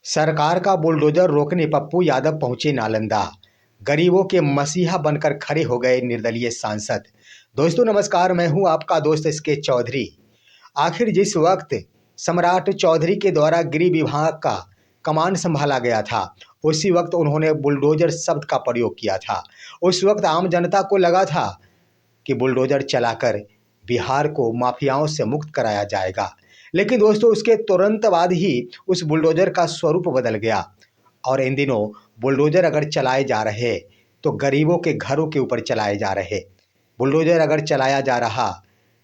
सरकार का बुलडोजर रोकने पप्पू यादव पहुंचे नालंदा। गरीबों के मसीहा बनकर खड़े हो गए निर्दलीय सांसद। दोस्तों नमस्कार, मैं हूं आपका दोस्त एसके चौधरी। आखिर जिस वक्त सम्राट चौधरी के द्वारा गृह विभाग का कमान संभाला गया था, उसी वक्त उन्होंने बुलडोजर शब्द का प्रयोग किया था। उस वक्त आम जनता को लगा था कि बुलडोजर चलाकर बिहार को माफियाओं से मुक्त कराया जाएगा। लेकिन दोस्तों उसके तुरंत बाद ही उस बुलडोजर का स्वरूप बदल गया और इन दिनों बुलडोजर अगर चलाए जा रहे तो गरीबों के घरों के ऊपर चलाए जा रहे। बुलडोजर अगर चलाया जा रहा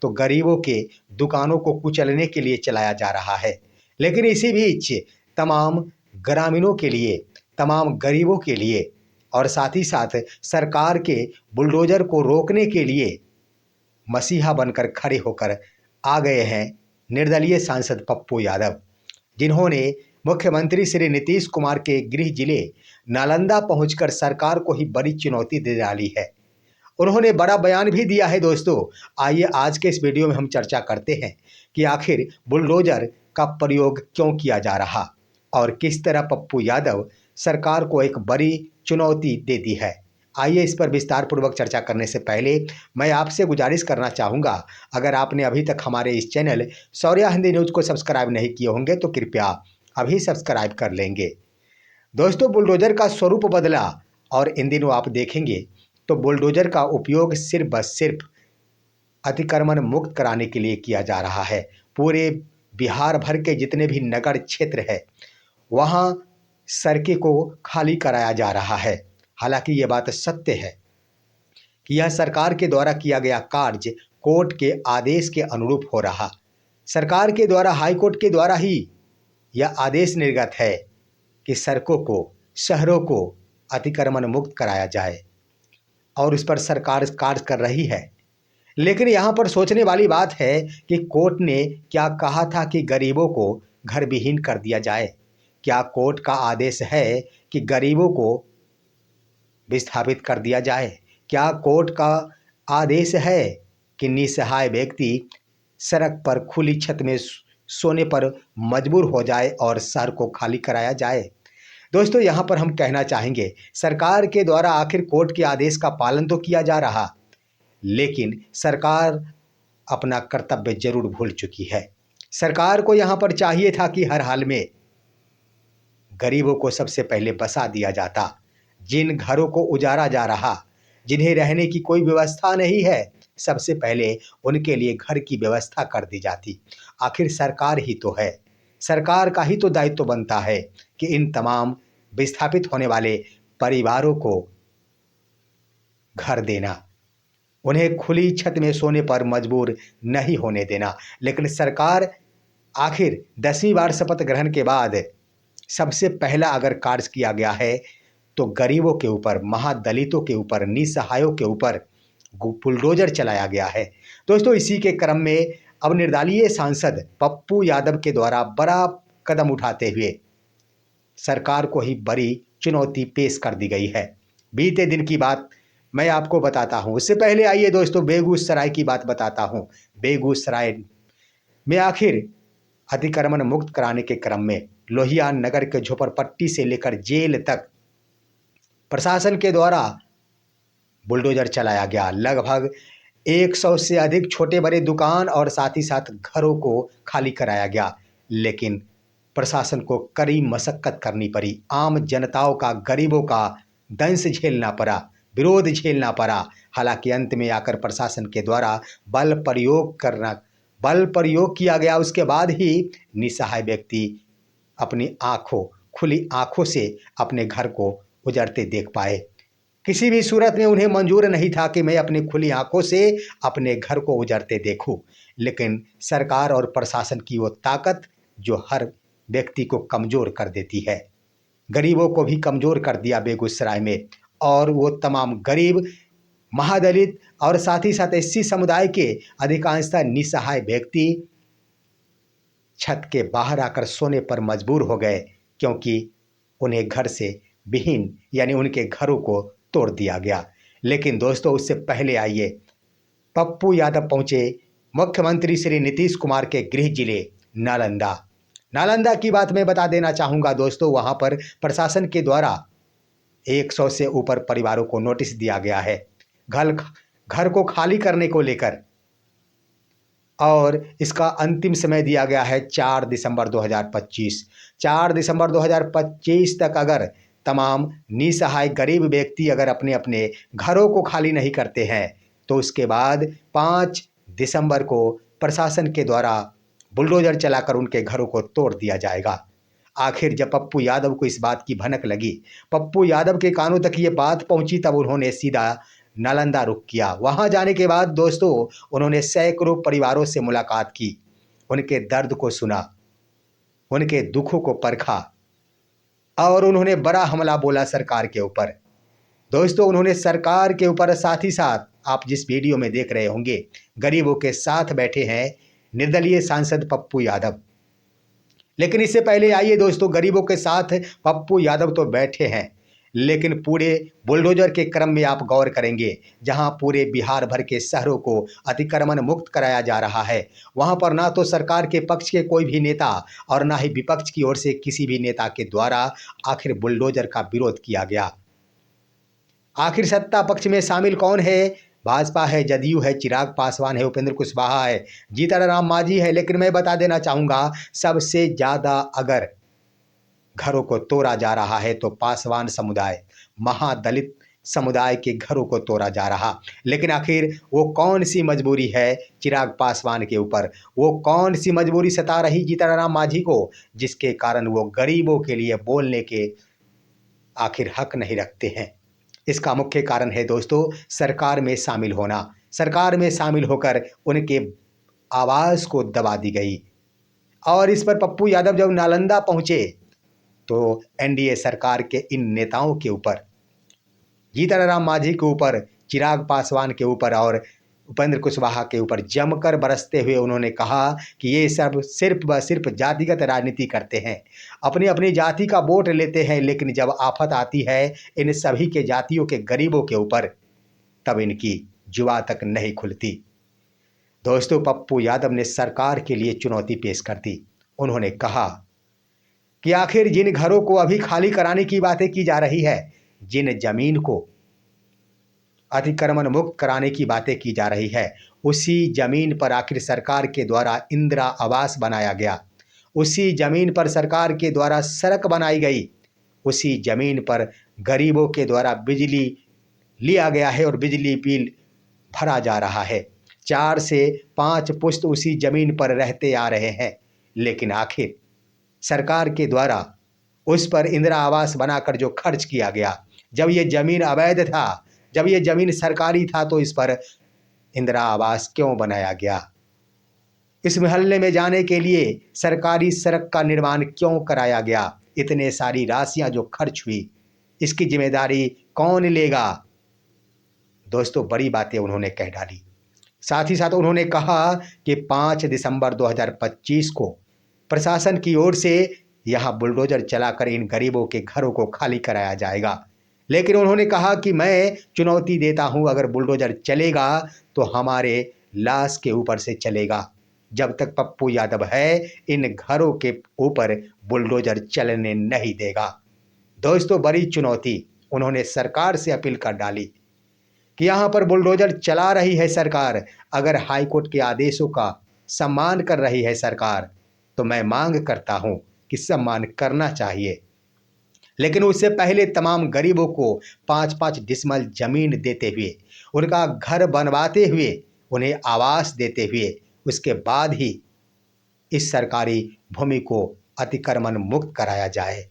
तो गरीबों के दुकानों को कुचलने के लिए चलाया जा रहा है। लेकिन इसी बीच तमाम ग्रामीणों के लिए, तमाम गरीबों के लिए और साथ ही साथ सरकार के बुलडोजर को रोकने के लिए मसीहा बनकर खड़े होकर आ गए हैं निर्दलीय सांसद पप्पू यादव, जिन्होंने मुख्यमंत्री श्री नीतीश कुमार के गृह जिले नालंदा पहुंचकर सरकार को ही बड़ी चुनौती दे डाली है। उन्होंने बड़ा बयान भी दिया है। दोस्तों आइए आज के इस वीडियो में हम चर्चा करते हैं कि आखिर बुलडोजर का प्रयोग क्यों किया जा रहा और किस तरह पप्पू यादव सरकार को एक बड़ी चुनौती देती है। आइए इस पर विस्तार पूर्वक चर्चा करने से पहले मैं आपसे गुजारिश करना चाहूँगा, अगर आपने अभी तक हमारे इस चैनल शौर्या हिंदी न्यूज़ को सब्सक्राइब नहीं किए होंगे तो कृपया अभी सब्सक्राइब कर लेंगे। दोस्तों बुलडोजर का स्वरूप बदला और इन दिनों आप देखेंगे तो बुलडोजर का उपयोग सिर्फ अतिक्रमण मुक्त कराने के लिए किया जा रहा है। पूरे बिहार भर के जितने भी नगर क्षेत्र है वहाँ सड़कें को खाली कराया जा रहा है। हालांकि ये बात सत्य है कि यह सरकार के द्वारा किया गया कार्य कोर्ट के आदेश के अनुरूप हो रहा। सरकार के द्वारा, हाई कोर्ट के द्वारा ही यह आदेश निर्गत है कि सड़कों को, शहरों को अतिक्रमण मुक्त कराया जाए और इस पर सरकार कार्य कर रही है। लेकिन यहाँ पर सोचने वाली बात है कि कोर्ट ने क्या कहा था कि गरीबों को घर विहीन कर दिया जाए? क्या कोर्ट का आदेश है कि गरीबों को विस्थापित कर दिया जाए? क्या कोर्ट का आदेश है कि निसहाय व्यक्ति सड़क पर खुली छत में सोने पर मजबूर हो जाए और शहर को खाली कराया जाए? दोस्तों यहाँ पर हम कहना चाहेंगे सरकार के द्वारा आखिर कोर्ट के आदेश का पालन तो किया जा रहा, लेकिन सरकार अपना कर्तव्य जरूर भूल चुकी है। सरकार को यहाँ पर चाहिए था कि हर हाल में गरीबों को सबसे पहले बसा दिया जाता। जिन घरों को उजाड़ा जा रहा, जिन्हें रहने की कोई व्यवस्था नहीं है, सबसे पहले उनके लिए घर की व्यवस्था कर दी जाती। आखिर सरकार ही तो है, सरकार का ही तो दायित्व बनता है कि इन तमाम विस्थापित होने वाले परिवारों को घर देना, उन्हें खुली छत में सोने पर मजबूर नहीं होने देना। लेकिन सरकार आखिर 10वीं बार शपथ ग्रहण के बाद सबसे पहला अगर कार्य किया गया है तो गरीबों के ऊपर, महादलितों के ऊपर, निसहायों के ऊपर बुलडोजर चलाया गया है। दोस्तों इसी के क्रम में अब निर्दलीय सांसद पप्पू यादव के द्वारा बड़ा कदम उठाते हुए सरकार को ही बड़ी चुनौती पेश कर दी गई है। बीते दिन की बात मैं आपको बताता हूँ। उससे पहले आइए दोस्तों बेगूसराय की बात बताता हूँ। बेगूसराय में आखिर अतिक्रमण मुक्त कराने के क्रम में लोहिया नगर के झोपड़पट्टी से लेकर जेल तक प्रशासन के द्वारा बुलडोजर चलाया गया। लगभग 100 से अधिक छोटे बड़े दुकान और साथ ही साथ घरों को खाली कराया गया, लेकिन प्रशासन को कड़ी मशक्कत करनी पड़ी। आम जनताओं का, गरीबों का दंश झेलना पड़ा, विरोध झेलना पड़ा। हालांकि अंत में आकर प्रशासन के द्वारा बल प्रयोग किया गया। उसके बाद ही निसहाय व्यक्ति अपनी खुली आंखों से अपने घर को उजड़ते देख पाए। किसी भी सूरत में उन्हें मंजूर नहीं था कि मैं अपनी खुली आंखों से अपने घर को उजड़ते देखूं। लेकिन सरकार और प्रशासन की वो ताकत जो हर व्यक्ति को कमज़ोर कर देती है, गरीबों को भी कमज़ोर कर दिया बेगूसराय में। और वो तमाम गरीब, महादलित और साथ ही साथ एससी समुदाय के अधिकांशतः निसहाय व्यक्ति छत के बाहर आकर सोने पर मजबूर हो गए, क्योंकि उन्हें घर से विहीन यानी उनके घरों को तोड़ दिया गया। लेकिन दोस्तों उससे पहले आइए पप्पू यादव पहुंचे मुख्यमंत्री श्री नीतीश कुमार के गृह जिले नालंदा। नालंदा की बात मैं बता देना चाहूँगा दोस्तों, वहाँ पर प्रशासन के द्वारा 100 से ऊपर परिवारों को नोटिस दिया गया है घर घर को खाली करने को लेकर, और इसका अंतिम समय दिया गया है 4 दिसंबर 2025। 4 दिसंबर 2025 तक अगर तमाम निसहाय गरीब व्यक्ति अगर अपने अपने घरों को खाली नहीं करते हैं तो उसके बाद 5 दिसंबर को प्रशासन के द्वारा बुलडोजर चलाकर उनके घरों को तोड़ दिया जाएगा। आखिर जब पप्पू यादव को इस बात की भनक लगी, पप्पू यादव के कानों तक ये बात पहुंची, तब उन्होंने सीधा नालंदा रुख किया। वहां जाने के बाद दोस्तों उन्होंने सैकड़ों परिवारों से मुलाकात की, उनके दर्द को सुना, उनके दुखों को परखा और उन्होंने बड़ा हमला बोला सरकार के ऊपर। दोस्तों उन्होंने सरकार के ऊपर, साथ ही साथ आप जिस वीडियो में देख रहे होंगे, गरीबों के साथ बैठे हैं निर्दलीय सांसद पप्पू यादव। लेकिन इससे पहले आइए दोस्तों, गरीबों के साथ पप्पू यादव तो बैठे हैं, लेकिन पूरे बुलडोजर के क्रम में आप गौर करेंगे, जहां पूरे बिहार भर के शहरों को अतिक्रमण मुक्त कराया जा रहा है, वहां पर ना तो सरकार के पक्ष के कोई भी नेता और ना ही विपक्ष की ओर से किसी भी नेता के द्वारा आखिर बुलडोजर का विरोध किया गया। आखिर सत्ता पक्ष में शामिल कौन है? भाजपा है, जदयू है, चिराग पासवान है, उपेंद्र कुशवाहा है, जीतनराम मांझी है। लेकिन मैं बता देना चाहूँगा, सबसे ज़्यादा अगर घरों को तोड़ा जा रहा है तो पासवान समुदाय, महादलित समुदाय के घरों को तोड़ा जा रहा। लेकिन आखिर वो कौन सी मजबूरी है चिराग पासवान के ऊपर, वो कौन सी मजबूरी सता रही जीतनराम मांझी को, जिसके कारण वो गरीबों के लिए बोलने के आखिर हक नहीं रखते हैं? इसका मुख्य कारण है दोस्तों सरकार में शामिल होना। सरकार में शामिल होकर उनके आवाज़ को दबा दी गई। और इस पर पप्पू यादव जब नालंदा पहुंचे तो एनडीए सरकार के इन नेताओं के ऊपर, जीतनराम मांझी के ऊपर, चिराग पासवान के ऊपर और उपेंद्र कुशवाहा के ऊपर जमकर बरसते हुए उन्होंने कहा कि ये सब सिर्फ व सिर्फ जातिगत राजनीति करते हैं, अपनी अपनी जाति का वोट लेते हैं, लेकिन जब आफत आती है इन सभी के जातियों के गरीबों के ऊपर, तब इनकी जुआ तक नहीं खुलती। दोस्तों पप्पू यादव ने सरकार के लिए चुनौती पेश कर दी। उन्होंने कहा कि आखिर जिन घरों को अभी खाली कराने की बातें की जा रही है, जिन जमीन को अतिक्रमण मुक्त कराने की बातें की जा रही है, उसी जमीन पर आखिर सरकार के द्वारा इंदिरा आवास बनाया गया, उसी जमीन पर सरकार के द्वारा सड़क बनाई गई, उसी जमीन पर गरीबों के द्वारा बिजली लिया गया है और बिजली बिल भरा जा रहा है। 4 से 5 पुश्त उसी जमीन पर रहते आ रहे हैं, लेकिन आखिर सरकार के द्वारा उस पर इंदिरा आवास बनाकर जो खर्च किया गया, जब ये जमीन अवैध था, जब ये जमीन सरकारी था, तो इस पर इंदिरा आवास क्यों बनाया गया? इस मोहल्ले में जाने के लिए सरकारी सड़क का निर्माण क्यों कराया गया? इतने सारी राशियां जो खर्च हुई, इसकी जिम्मेदारी कौन लेगा? दोस्तों बड़ी बातें उन्होंने कह डाली। साथ ही साथ उन्होंने कहा कि 5 दिसंबर 2025 को प्रशासन की ओर से यहाँ बुलडोजर चलाकर इन गरीबों के घरों को खाली कराया जाएगा। लेकिन उन्होंने कहा कि मैं चुनौती देता हूँ, अगर बुलडोजर चलेगा तो हमारे लाश के ऊपर से चलेगा। जब तक पप्पू यादव है इन घरों के ऊपर बुलडोजर चलने नहीं देगा। दोस्तों बड़ी चुनौती उन्होंने सरकार से अपील कर डाली कि यहाँ पर बुलडोजर चला रही है सरकार, अगर हाईकोर्ट के आदेशों का सम्मान कर रही है सरकार, तो मैं मांग करता हूँ कि सम्मान करना चाहिए। लेकिन उससे पहले तमाम गरीबों को 5-5 डिसमल जमीन देते हुए, उनका घर बनवाते हुए, उन्हें आवास देते हुए, उसके बाद ही इस सरकारी भूमि को अतिक्रमण मुक्त कराया जाए।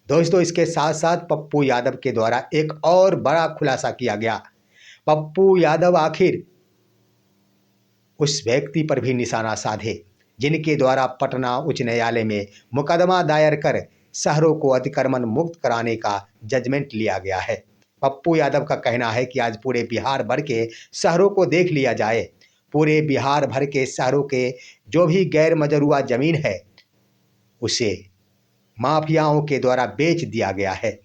दोस्तों इसके साथ साथ पप्पू यादव के द्वारा एक और बड़ा खुलासा किया गया। पप्पू यादव आखिर उस व्यक्ति पर भी निशाना साधे जिनके द्वारा पटना उच्च न्यायालय में मुकदमा दायर कर शहरों को अतिक्रमण मुक्त कराने का जजमेंट लिया गया है। पप्पू यादव का कहना है कि आज पूरे बिहार भर के शहरों को देख लिया जाए, पूरे बिहार भर के शहरों के जो भी गैर मजरूआ जमीन है उसे माफियाओं के द्वारा बेच दिया गया है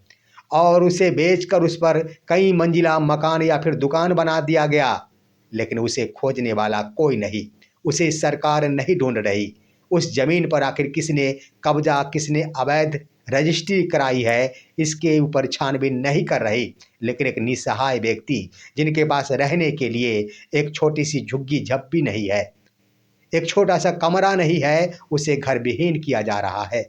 और उसे बेचकर उस पर कई मंजिला मकान या फिर दुकान बना दिया गया, लेकिन उसे खोजने वाला कोई नहीं, उसे सरकार नहीं ढूंढ रही। उस ज़मीन पर आखिर किसने कब्जा, किसने अवैध रजिस्ट्री कराई है, इसके ऊपर छानबीन नहीं कर रही। लेकिन एक निसहाय व्यक्ति जिनके पास रहने के लिए एक छोटी-सी झुग्गी-झप्पी नहीं है, एक छोटा-सा कमरा नहीं है, उसे घर विहीन किया जा रहा है।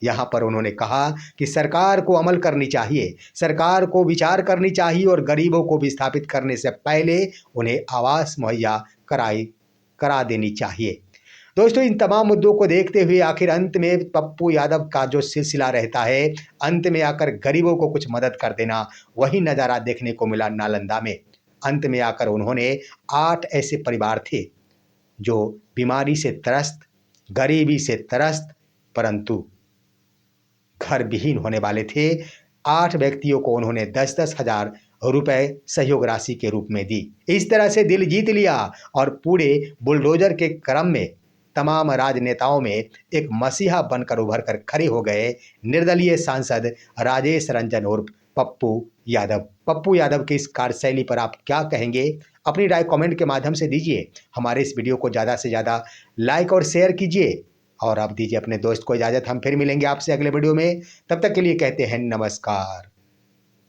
यहाँ पर उन्होंने कहा कि सरकार को अमल करनी चाहिए, सरकार को विचार करनी चाहिए और गरीबों को विस्थापित करने से पहले उन्हें आवास मुहैया करा देनी चाहिए। दोस्तों, इन तमाम मुद्दों को देखते हुए आखिर अंत में पप्पू यादव का जो सिलसिला रहता है, अंत में आकर गरीबों को कुछ मदद कर देना, वही नज़ारा देखने को मिला नालंदा में। अंत में आकर उन्होंने 8 ऐसे परिवार थे जो बीमारी से त्रस्त, गरीबी से त्रस्त, परंतु घर विहीन होने वाले थे। 8 व्यक्तियों को उन्होंने 10-10 हज़ार रुपए सहयोग राशि के रूप में दी। इस तरह से दिल जीत लिया और पूरे बुलडोजर के क्रम में तमाम राजनेताओं में एक मसीहा बनकर उभर कर खड़े हो गए निर्दलीय सांसद राजेश रंजन उर्फ पप्पू यादव। पप्पू यादव की इस कार्यशैली पर आप क्या कहेंगे? अपनी राय कमेंट के माध्यम से दीजिए। हमारे इस वीडियो को ज़्यादा से ज़्यादा लाइक और शेयर कीजिए और आप दीजिए अपने दोस्त को इजाज़त। हम फिर मिलेंगे आपसे अगले वीडियो में। तब तक के लिए कहते हैं नमस्कार।